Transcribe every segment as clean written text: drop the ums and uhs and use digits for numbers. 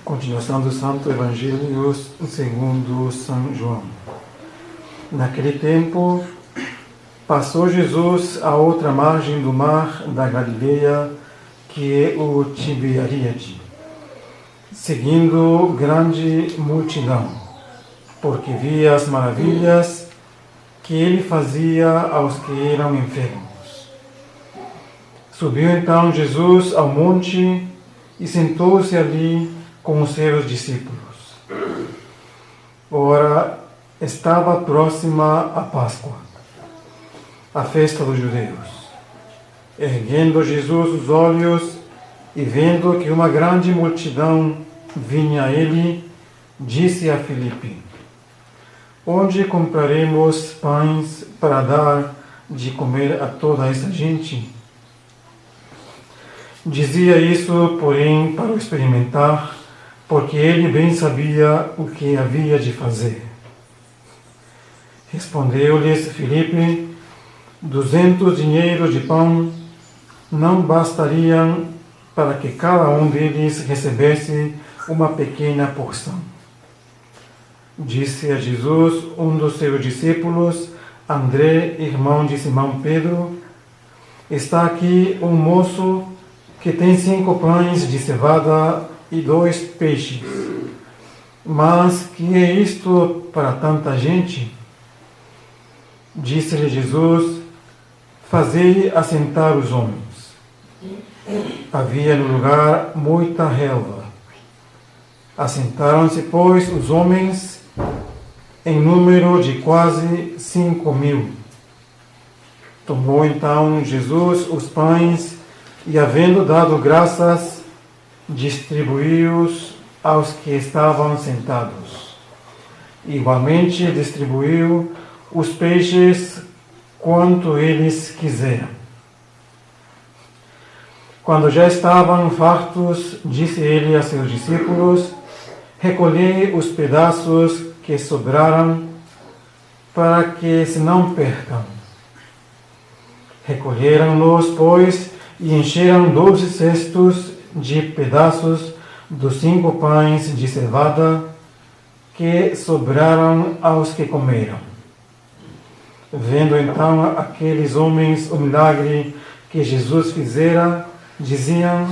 Continuação do Santo Evangelho segundo São João. Naquele tempo, passou Jesus à outra margem do mar da Galileia, que é o Tiberíade, seguindo grande multidão, porque via as maravilhas que ele fazia aos que eram enfermos. Subiu então Jesus ao monte e sentou-se ali com os seus discípulos. Ora, estava próxima a Páscoa, a festa dos judeus. Erguendo Jesus os olhos e vendo que uma grande multidão vinha a ele, disse a Filipe: onde compraremos pães para dar de comer a toda essa gente? Dizia isso, porém, para o experimentar, porque ele bem sabia o que havia de fazer. Respondeu-lhes Filipe: 200 dinheiros de pão não bastariam para que cada um deles recebesse uma pequena porção. Disse a Jesus um dos seus discípulos, André, irmão de Simão Pedro: está aqui um moço que tem 5 pães de cevada e 2 peixes. Mas que é isto para tanta gente? Disse-lhe Jesus: fazei assentar os homens. Havia no lugar muita relva. Assentaram-se, pois, os homens em número de quase 5.000. Tomou então Jesus os pães e, havendo dado graças, distribuiu-os aos que estavam sentados. Igualmente distribuiu os peixes quanto eles quiseram. Quando já estavam fartos, disse ele a seus discípulos: recolhei os pedaços que sobraram, para que se não percam. Recolheram-nos, pois, e encheram 12 cestos de pedaços dos 5 pães de cevada que sobraram aos que comeram. Vendo então aqueles homens o milagre que Jesus fizera, diziam: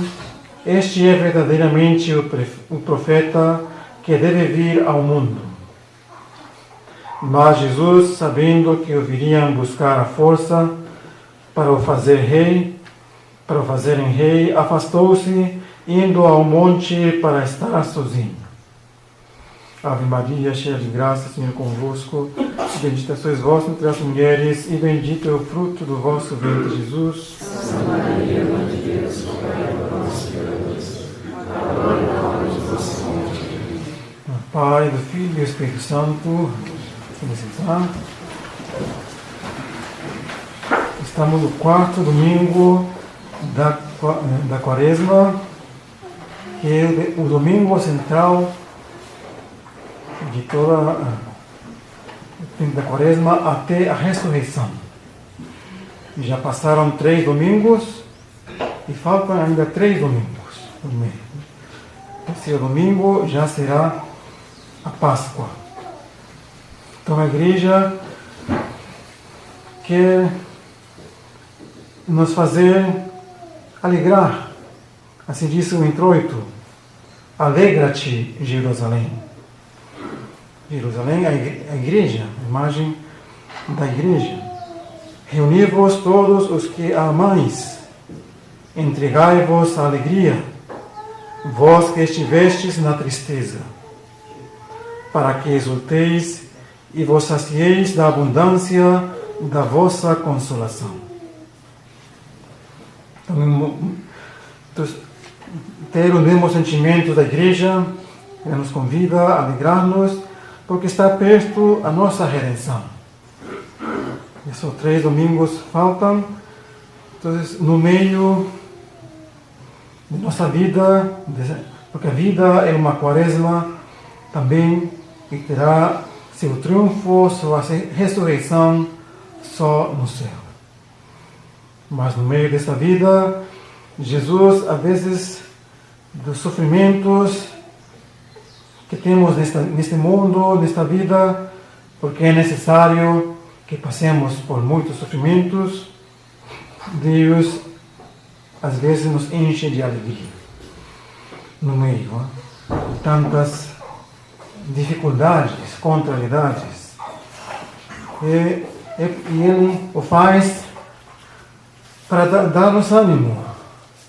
este é verdadeiramente o profeta que deve vir ao mundo. Mas Jesus, sabendo que o viriam buscar à força para o fazerem rei, afastou-se, indo ao monte para estar sozinho. Ave Maria, cheia de graça, Senhor é convosco. Bendita sois vós entre as mulheres, e bendito é o fruto do vosso ventre, Jesus. Santa Maria, Mãe de Deus, rogai por nós, pecadores, agora e na hora de nossa morte. Pai, do Filho e do Espírito Santo. Estamos no 4º domingo da Quaresma, que é o domingo central de toda da Quaresma até a ressurreição. Já passaram 3 domingos e faltam ainda 3 domingos por mês. Esse domingo já será a Páscoa. Então a Igreja quer nos fazer alegrar. Assim disse o introito: alegra-te, Jerusalém. Jerusalém é a igreja, a imagem da igreja. Reuni-vos todos os que amais, entregai-vos a alegria, vós que estivestes na tristeza, para que exulteis e vos sacieis da abundância da vossa consolação. Então, ter o mesmo sentimento da igreja, que nos convida a alegrar-nos, porque está perto a nossa redenção. Esses 3 domingos faltam. Então, no meio de nossa vida, porque a vida é uma quaresma também, que terá seu triunfo, sua ressurreição só no céu. Mas no meio dessa vida, Jesus, às vezes, dos sofrimentos, que temos neste mundo, nesta vida, porque é necessário que passemos por muitos sofrimentos, Deus às vezes nos enche de alegria no meio de tantas dificuldades, contrariedades. E Ele o faz para dar-nos ânimo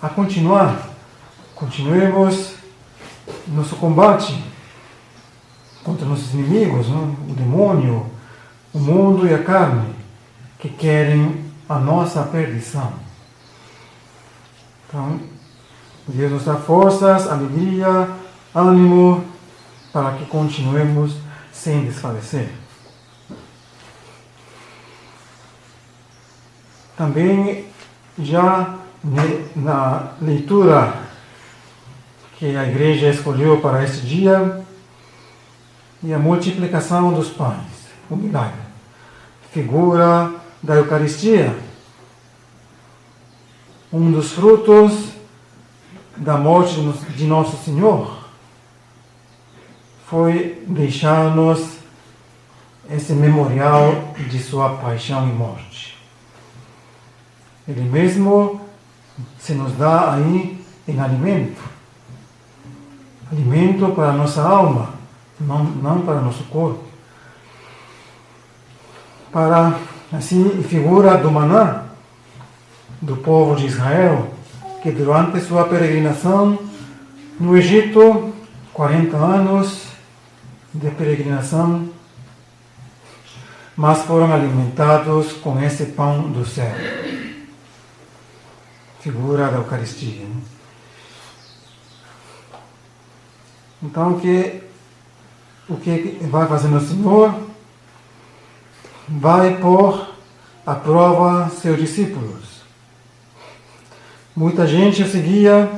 a continuar. Continuemos nosso combate contra nossos inimigos, o demônio, o mundo e a carne, que querem a nossa perdição. Então, Deus nos dá forças, alegria, ânimo, para que continuemos sem desfalecer. Também, já na leitura que a igreja escolheu para este dia, e a multiplicação dos pães, o milagre, figura da Eucaristia, um dos frutos da morte de Nosso Senhor, foi deixar-nos esse memorial de sua paixão e morte. Ele mesmo se nos dá aí em alimento para a nossa alma, não para nosso corpo. Para, assim, figura do maná do povo de Israel, que durante sua peregrinação no Egito, 40 anos de peregrinação, mas foram alimentados com esse pão do céu. Figura da Eucaristia. Então, o que vai fazer o Senhor? Vai pôr à prova seus discípulos. Muita gente o seguia,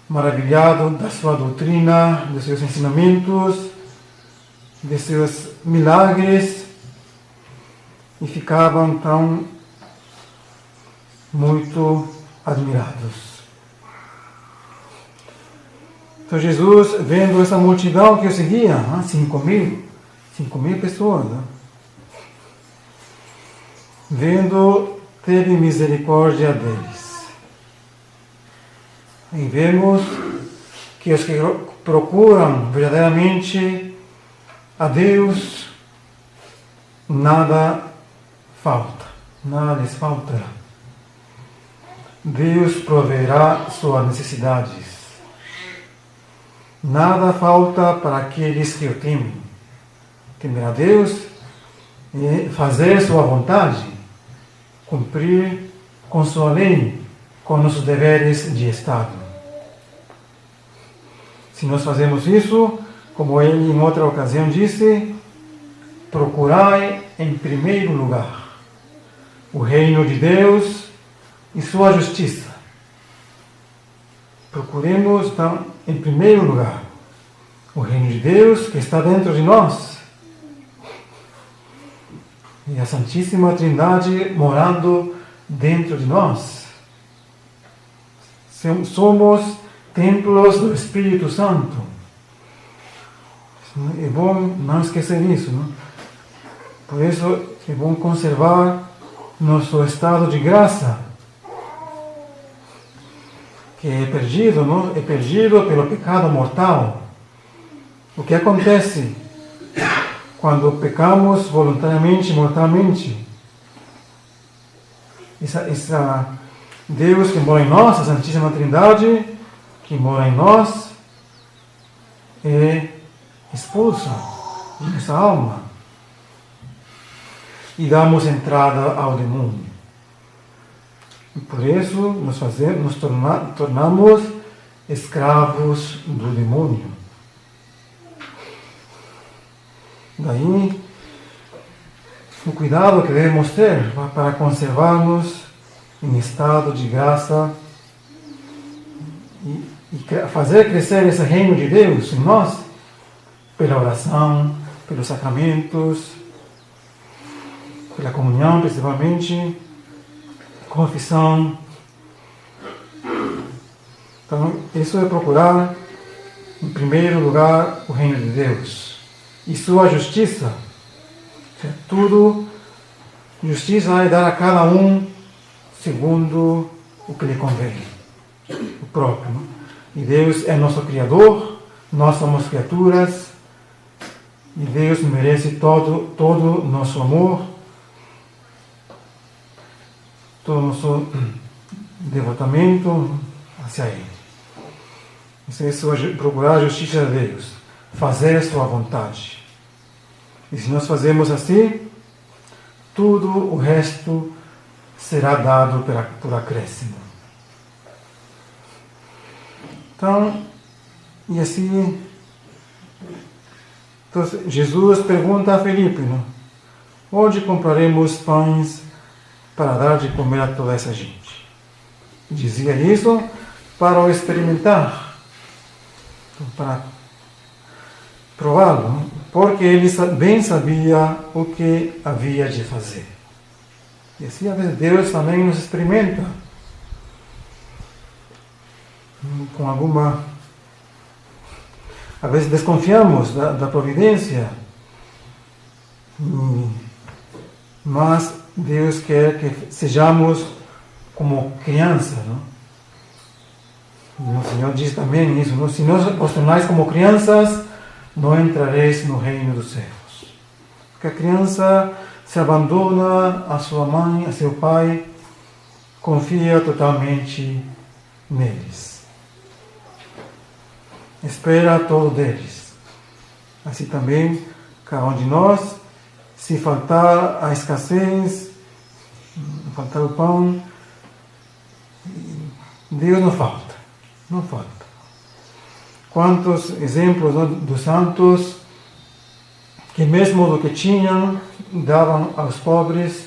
maravilhado da sua doutrina, dos seus ensinamentos, de seus milagres, e ficavam tão muito admirados. Então Jesus, vendo essa multidão que o seguia, 5 mil pessoas, vendo, teve misericórdia deles. E vemos que os que procuram verdadeiramente a Deus, nada lhes faltará. Deus proverá suas necessidades. Nada falta para aqueles que o temem. Temer a Deus e fazer sua vontade, cumprir com sua lei, com nossos deveres de Estado. Se nós fazemos isso, como ele em outra ocasião disse, procurai em primeiro lugar o reino de Deus e sua justiça. Procuremos, então, em primeiro lugar, o reino de Deus que está dentro de nós e a Santíssima Trindade morando dentro de nós. Somos templos do Espírito Santo. É bom não esquecer isso, não? Por isso é bom conservar nosso estado de graça, que é perdido, não? É perdido pelo pecado mortal. O que acontece quando pecamos voluntariamente, mortalmente? Essa Deus que mora em nós, a Santíssima Trindade, que mora em nós, é expulsa de nossa alma e damos entrada ao demônio. E por isso nos tornamos escravos do demônio. Daí o cuidado que devemos ter para conservarmos em estado de graça e fazer crescer esse reino de Deus em nós, pela oração, pelos sacramentos, pela comunhão principalmente, confissão. Então, isso é procurar em primeiro lugar o reino de Deus e sua justiça. Tudo, justiça é dar a cada um segundo o que lhe convém, o próprio. Não? E Deus é nosso Criador, nós somos criaturas, e Deus merece todo nosso amor, todo nosso devotamento hacia Ele. Isso é procurar a justiça de Deus, fazer a sua vontade. E se nós fazemos assim, tudo o resto será dado por acréscimo. Então, e assim, então, Jesus pergunta a Felipe, não? Onde compraremos pães para dar de comer a toda essa gente? Dizia isso para o experimentar, para prová-lo, porque ele bem sabia o que havia de fazer. E assim, às vezes, Deus também nos experimenta com alguma... Às vezes desconfiamos da providência, mas Deus quer que sejamos como crianças, não? E o Senhor diz também isso, não? Se nós vos tornais como crianças, não entrareis no reino dos céus. Porque a criança se abandona a sua mãe, a seu pai, confia totalmente neles. Espera todo deles. Assim também, cada um de nós, se faltar a escassez, faltar o pão, Deus não falta. Não falta. Quantos exemplos, não, dos santos que mesmo do que tinham, davam aos pobres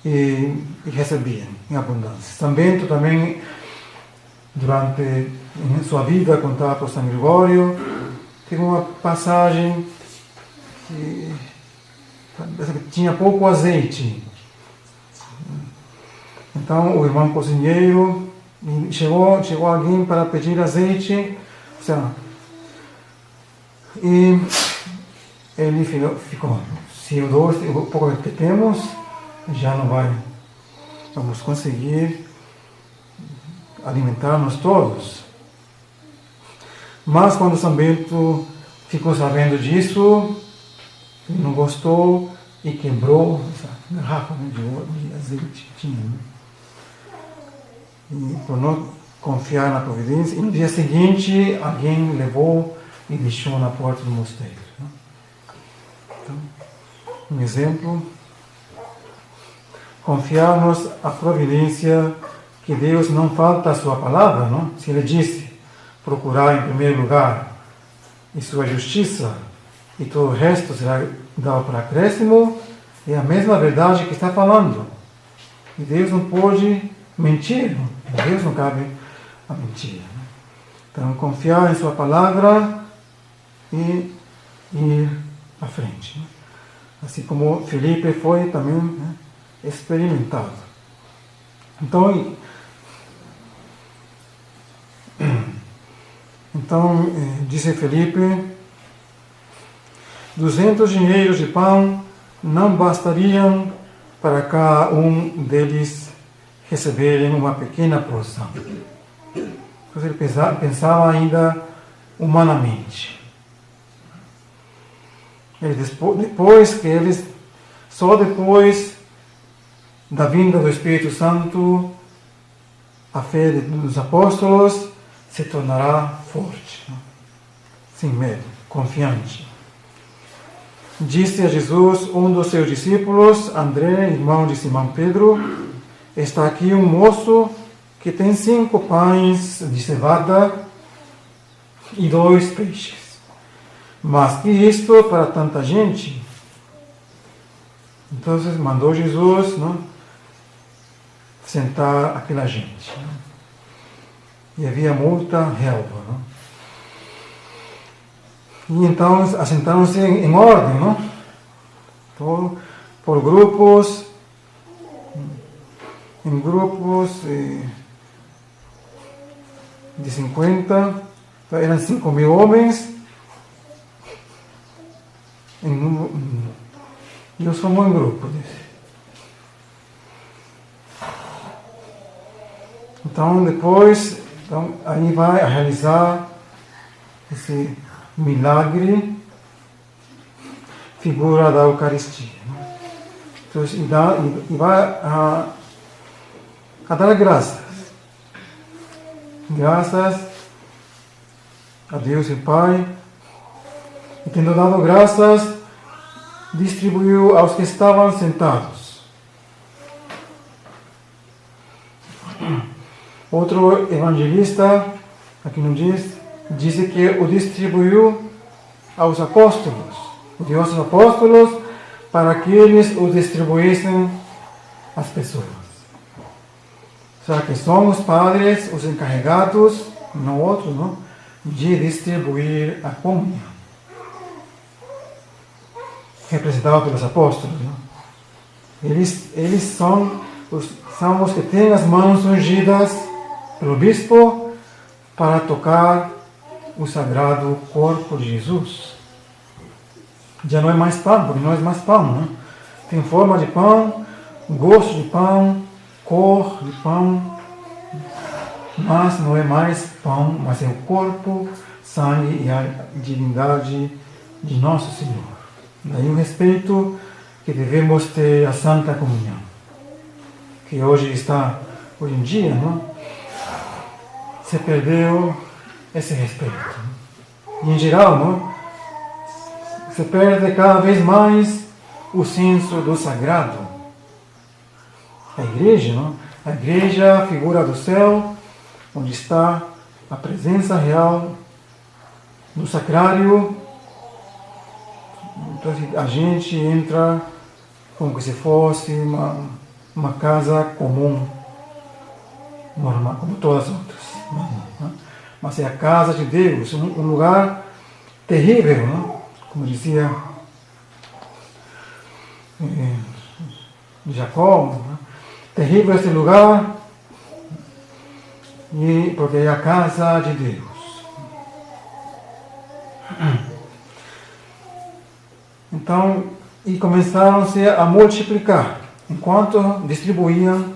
e recebiam em abundância. Também durante em sua vida, contava por São Gregório, teve uma passagem que tinha pouco azeite. Então o irmão cozinheiro chegou alguém para pedir azeite, e ele ficou, se eu dou o pouco que temos, já não vamos conseguir alimentar-nos todos. Mas quando São Bento ficou sabendo disso, ele não gostou e quebrou essa garrafa de azeite que tinha. E por não confiar na providência, e no dia seguinte alguém levou e deixou na porta do mosteiro. Então, um exemplo, confiarmos a providência, que Deus não falta a sua palavra, não? Se Ele disse, procurar em primeiro lugar e sua justiça, e todo o resto será dado por acréscimo, é a mesma verdade que está falando. E Deus não pode mentir, a Deus não cabe a mentira. Então, confiar em sua palavra e ir à frente. Assim como Felipe foi também experimentado. Então, disse Felipe, 200 dinheiros de pão não bastariam para cada um deles receberem uma pequena porção. Então, ele pensava ainda humanamente. Só depois da vinda do Espírito Santo, a fé dos apóstolos se tornará forte, sem medo, confiante. Disse a Jesus um dos seus discípulos, André, irmão de Simão Pedro, está aqui um moço que tem 5 pães de cevada e 2 peixes. Mas que isto para tanta gente? Então mandou Jesus sentar aquela gente. E havia muita relva. E então assentaram-se em ordem, Então, por grupos, de 50, então eram 5.000 homens. Eu somos um grupo desse. Então depois, aí vai a realizar esse milagre, figura da Eucaristia. Então, e vai a dar graças. Graças a Deus e Pai. E tendo dado graças, distribuiu aos que estavam sentados. Outro evangelista, aqui não diz que o distribuiu aos apóstolos, os nossos apóstolos, para que eles o distribuíssem às pessoas. Será que são os padres os encarregados, não outros, não, de distribuir a comunhão, representados pelos apóstolos, não? Eles são os que têm as mãos ungidas pelo bispo para tocar o sagrado corpo de Jesus. Já não é mais pão, porque não é mais pão, né? Tem forma de pão, gosto de pão, cor de pão, mas não é mais pão, mas é o corpo, sangue e a divindade de Nosso Senhor. Daí o respeito que devemos ter à Santa Comunhão, que hoje em dia, não? Se perdeu esse respeito. E em geral, não? Se perde cada vez mais o senso do sagrado. A igreja, não? A igreja é a figura do céu, onde está a presença real do sacrário. Então a gente entra como se fosse uma casa comum, normal, como todas as outras. Mas é a casa de Deus, um lugar terrível, não? Como dizia Jacó, né? Terrível esse lugar, porque é a casa de Deus. Então, e começaram-se a multiplicar, enquanto distribuíam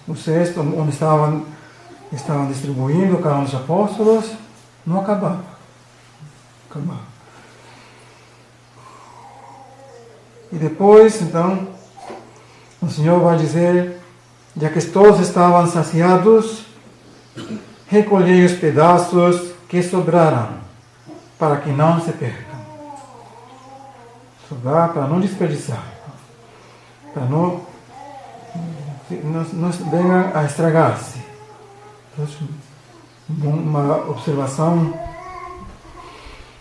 o cesto, onde estavam distribuindo cada um dos apóstolos, não acabava. E depois, então, o Senhor vai dizer, já que todos estavam saciados, recolhei os pedaços que sobraram, para que não se percam. Sobrar para não desperdiçar, para não venham a estragar-se. Uma observação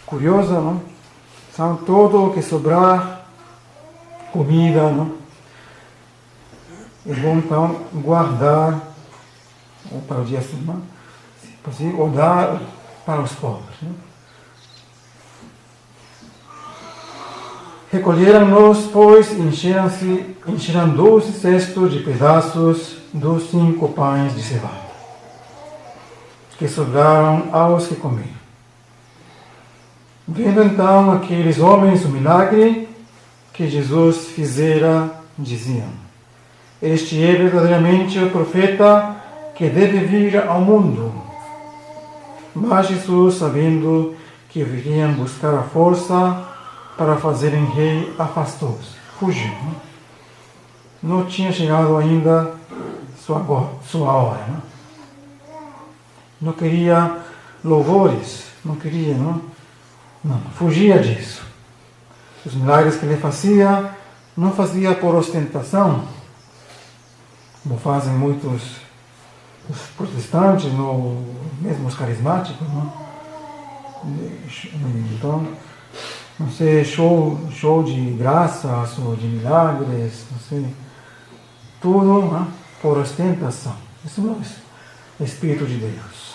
curiosa, não? São todo o que sobrar comida, não? É bom então guardar para o dia seguinte, se possível, ou dar para os pobres. Não? Recolheram-nos, pois, e encheram 12 cestos de pedaços dos 5 pães de cevada, que sobraram aos que comiam. Vendo então aqueles homens o milagre que Jesus fizera, diziam: este é verdadeiramente o profeta que deve vir ao mundo. Mas Jesus, sabendo que viriam buscar a força para fazerem rei, afastou-se, fugiu. Não tinha chegado ainda sua hora. Não queria louvores, não queria, não, fugia disso. Os milagres que ele fazia, não fazia por ostentação, como fazem muitos os protestantes, mesmo os carismáticos. Não? Então, não sei, show de graças ou de milagres, não sei, tudo, não? Por ostentação. Isso não é Espírito de Deus.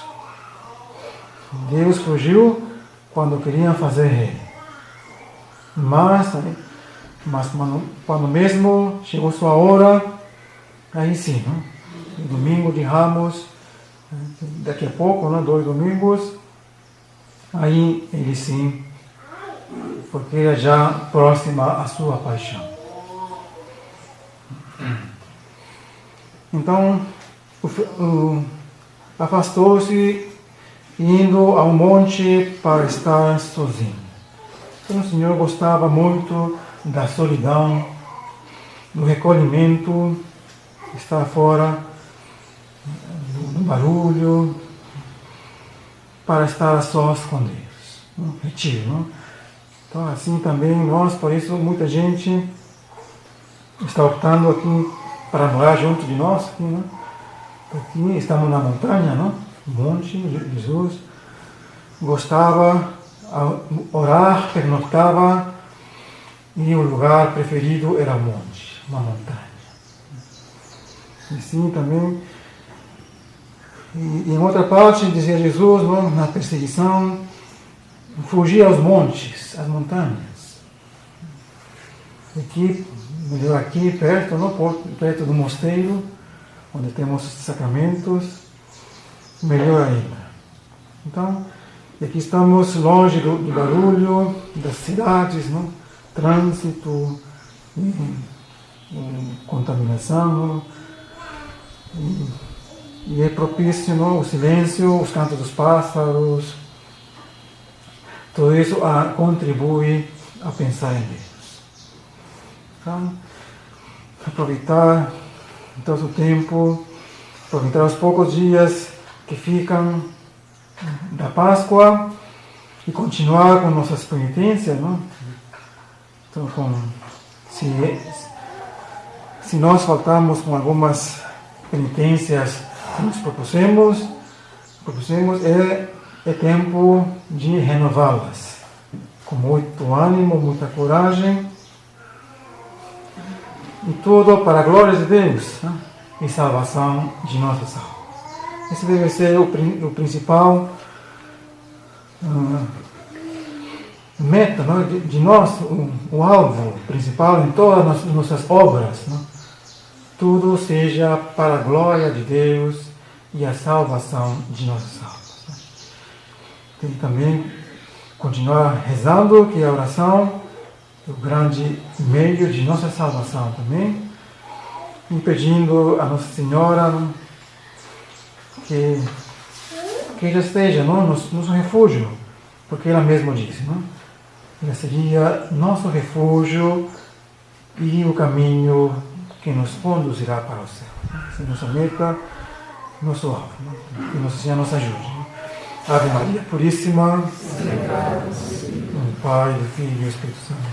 Deus fugiu quando queriam fazer rei. Mas quando mesmo chegou sua hora, aí sim, não? No domingo de Ramos, Daqui a pouco, né, 2 domingos, aí ele sim, porque é já próxima à sua paixão. Então, afastou-se, indo ao monte para estar sozinho. Então, o Senhor gostava muito da solidão, do recolhimento, estar fora do barulho, para estar a sós com Deus. Retiro, não? Então, assim também nós, por isso, muita gente está optando aqui para morar junto de nós, aqui, né? Aqui estamos na montanha, não? Monte, Jesus gostava de orar, pernoctava, e o lugar preferido era o monte, uma montanha. E sim, também, e em outra parte, dizia Jesus, não? Na perseguição, fugia aos montes, às montanhas. Aqui perto, não? Perto do mosteiro, onde temos os sacramentos, melhor ainda. Então, aqui estamos longe do barulho das cidades, não? Trânsito, contaminação, e é propício, não? O silêncio, os cantos dos pássaros, tudo isso contribui a pensar em Deus. Então, aproveitar todo o tempo, aproveitar os poucos dias que ficam da Páscoa e continuar com nossas penitências, não? Então, se nós faltamos com algumas penitências que nos propusemos, é tempo de renová-las com muito ânimo, muita coragem, e tudo para a glória de Deus, né? E salvação de nossas almas. Esse deve ser o principal meta, não? de nós, o alvo principal em todas as nossas obras. Não? Tudo seja para a glória de Deus e a salvação de nossas almas. Não? Tem que também continuar rezando, que a oração é o grande meio de nossa salvação também, e pedindo a Nossa Senhora que já esteja nosso refúgio, porque ela mesma disse, não? Ela seria nosso refúgio e o caminho que nos conduzirá para o céu. Essa é nossa meta, nosso alvo, não? Que Nossa Senhora nos ajude. Não? Ave Maria Puríssima, do Pai, do Filho e do Espírito Santo.